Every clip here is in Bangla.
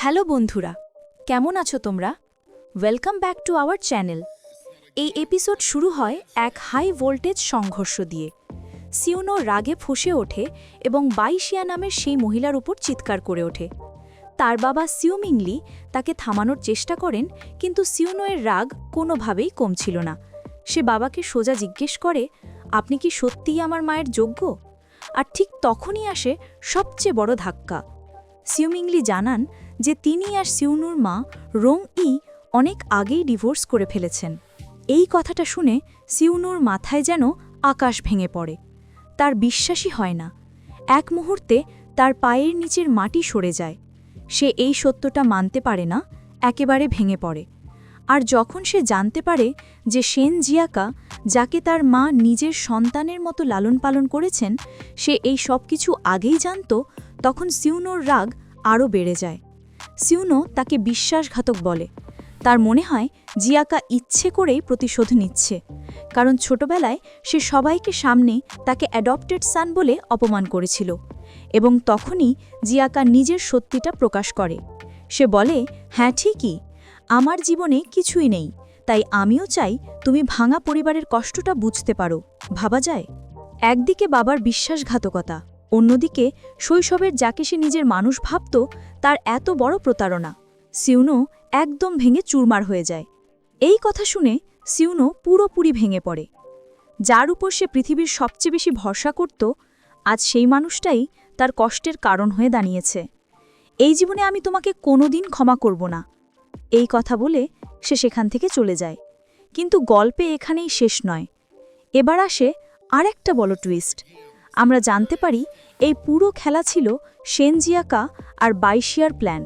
হ্যালো বন্ধুরা, কেমন আছো তোমরা? Welcome back to our channel. এই এপিসোড শুরু হয় এক হাই ভোল্টেজ সংঘর্ষ দিয়ে। সিউনো রাগে ফুঁসে ওঠে এবং বাইশিয়া নামের সেই মহিলার উপর চিৎকার করে ওঠে। তার বাবা সিউমিংলি তাকে থামানোর চেষ্টা করেন, কিন্তু সিউনোয়ের রাগ কোনোভাবেই কমছিল না। সে বাবাকে সোজা জিজ্ঞেস করে, আপনি কি সত্যিই আমার মায়ের যোগ্য? আর ঠিক তখনই আসে সবচেয়ে বড় ধাক্কা। সিউমিংলি জানান যে তিনি আর সিউনুর মা রোং ই অনেক আগেই ডিভোর্স করে ফেলেছেন। এই কথাটা শুনে সিউনুর মাথায় যেন আকাশ ভেঙে পড়ে। তার বিশ্বাসই হয় না। এক মুহূর্তে তার পায়ের নিচের মাটি সরে যায়। সে এই সত্যটা মানতে পারে না, একেবারে ভেঙে পড়ে। আর যখন সে জানতে পারে যে শেন জিয়াকা, যাকে তার মা নিজের সন্তানের মতো লালন পালন করেছেন, সে এই সব কিছু আগেই জানত, তখন সিউনোর রাগ আরও বেড়ে যায়। সিউনো তাকে বিশ্বাসঘাতক বলে। তার মনে হয় জিয়াকা ইচ্ছে করেই প্রতিশোধ নিচ্ছে, কারণ ছোটবেলায় সে সবাইকে সামনে তাকে অ্যাডপ্টেড সান বলে অপমান করেছিল। এবং তখনই জিয়াকা নিজের সত্যিটা প্রকাশ করে। সে বলে, হ্যাঁ ঠিকই, আমার জীবনে কিছুই নেই, তাই আমিও চাই তুমি ভাঙা পরিবারের কষ্টটা বুঝতে পারো। ভাবা যায়, একদিকে বাবার বিশ্বাসঘাতকতা, অন্যদিকে শৈশবের যাকে সে নিজের মানুষ ভাবত তার এত বড় প্রতারণা। সিউনো একদম ভেঙে চুরমার হয়ে যায়। এই কথা শুনে সিউনো পুরোপুরি ভেঙে পড়ে। যার উপর সে পৃথিবীর সবচেয়ে বেশি ভরসা করত, আজ সেই মানুষটাই তার কষ্টের কারণ হয়ে দাঁড়িয়েছে। এই জীবনে আমি তোমাকে কোনোদিন ক্ষমা করব না, এই কথা বলে সে সেখান থেকে চলে যায়। কিন্তু গল্পে এখানেই শেষ নয়। এবার আসে আরেকটা বড় টুইস্ট। আমরা জানতে পারি এই পুরো খেলা ছিল শেন জিয়াকা আর বাইশিয়ার প্ল্যান।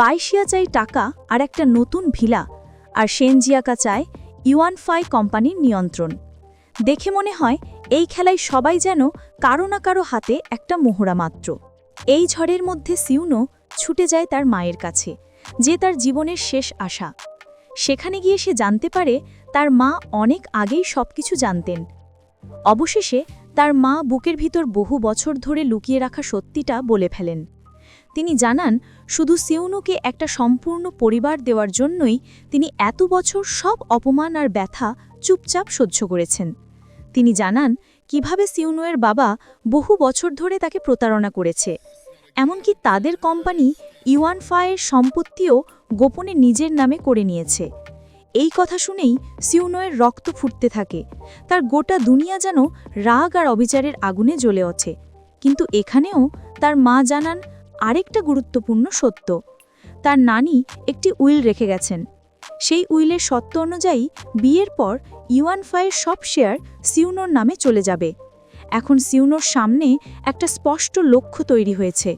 বাইশিয়া চাই টাকা আর একটা নতুন ভিলা, আর শেন জিয়াকা চায় ইউয়ানফাই কোম্পানির নিয়ন্ত্রণ। দেখে মনে হয় এই খেলায় সবাই যেন কারো না কারো হাতে একটা মোহরা মাত্র। এই ঝড়ের মধ্যে সিউনো ছুটে যায় তার মায়ের কাছে, যে তার জীবনের শেষ আশা। সেখানে গিয়ে সে জানতে পারে তার মা অনেক আগেই সবকিছু জানতেন। অবশেষে তার মা বুকের ভিতর বহু বছর ধরে লুকিয়ে রাখা সত্যিটা বলে ফেলেন। তিনি জানান শুধু সিউনুকে একটা সম্পূর্ণ পরিবার দেওয়ার জন্যই তিনি এত বছর সব অপমান আর ব্যথা চুপচাপ সহ্য করেছেন। তিনি জানান কিভাবে সিউনুয়ের বাবা বহু বছর ধরে তাকে প্রতারণা করেছে, এমনকি তাদের কোম্পানি ইউয়ানফাইয়ের সম্পত্তিও গোপনে নিজের নামে করে নিয়েছে। এই কথা শুনেই সিউনোয়ের রক্ত ফুটতে থাকে। তার গোটা দুনিয়া যেন রাগ আর অবিচারের আগুনে জ্বলে ওঠে। কিন্তু এখানেও তার মা জানান আরেকটা গুরুত্বপূর্ণ সত্য। তার নানি একটি উইল রেখে গেছেন। সেই উইলের সত্য অনুযায়ী বিয়ের পর ইউয়ানফাইয়ের সব শেয়ার সিউনোর নামে চলে যাবে। এখন সিউনোর সামনে একটা স্পষ্ট লক্ষ্য তৈরি হয়েছে।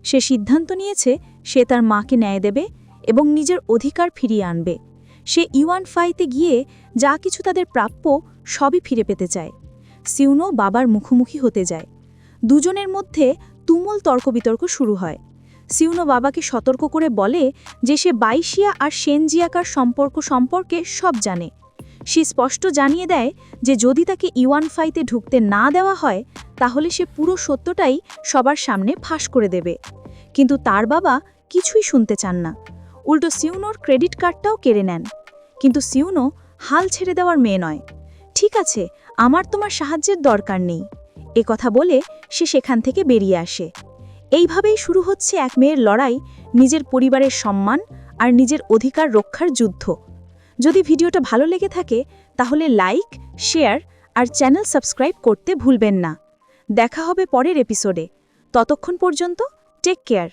সে সিদ্ধান্ত নিয়েছে সে তার মাকে ন্যায় দেবে এবং নিজের অধিকার ফিরিয়ে আনবে। সে ইউয়ানফাইতে গিয়ে যা কিছু তাদের প্রাপ্য সবই ফিরে পেতে চায়। সিউনো বাবার মুখোমুখি হতে যায়। দুজনের মধ্যে তুমুল তর্কবিতর্ক শুরু হয়। সিউনো বাবাকে সতর্ক করে বলে যে সে বাইশিয়া আর শেন জিয়াকার সম্পর্কে সব জানে। সে স্পষ্ট জানিয়ে দেয় যে যদি তাকে ইউয়ানফাইতে ঢুকতে না দেওয়া হয়, তাহলে সে পুরো সত্যটাই সবার সামনে ফাঁস করে দেবে। কিন্তু তার বাবা কিছুই শুনতে চান না। উল্টো সিউনোর ক্রেডিট কার্ডটাও কেড়ে নেন। কিন্তু সিউনো হাল ছেড়ে দেওয়ার মেয়ে নয়। ঠিক আছে, আমার তোমার সাহায্যের দরকার নেই, এ কথা বলে সে সেখান থেকে বেরিয়ে আসে। এইভাবেই শুরু হচ্ছে এক মেয়ের লড়াই, নিজের পরিবারের সম্মান আর নিজের অধিকার রক্ষার যুদ্ধ। যদি ভিডিওটা ভালো লেগে থাকে তাহলে লাইক, শেয়ার আর চ্যানেল সাবস্ক্রাইব করতে ভুলবেন না। দেখা হবে পরের এপিসোডে। ততক্ষণ পর্যন্ত টেক কেয়ার।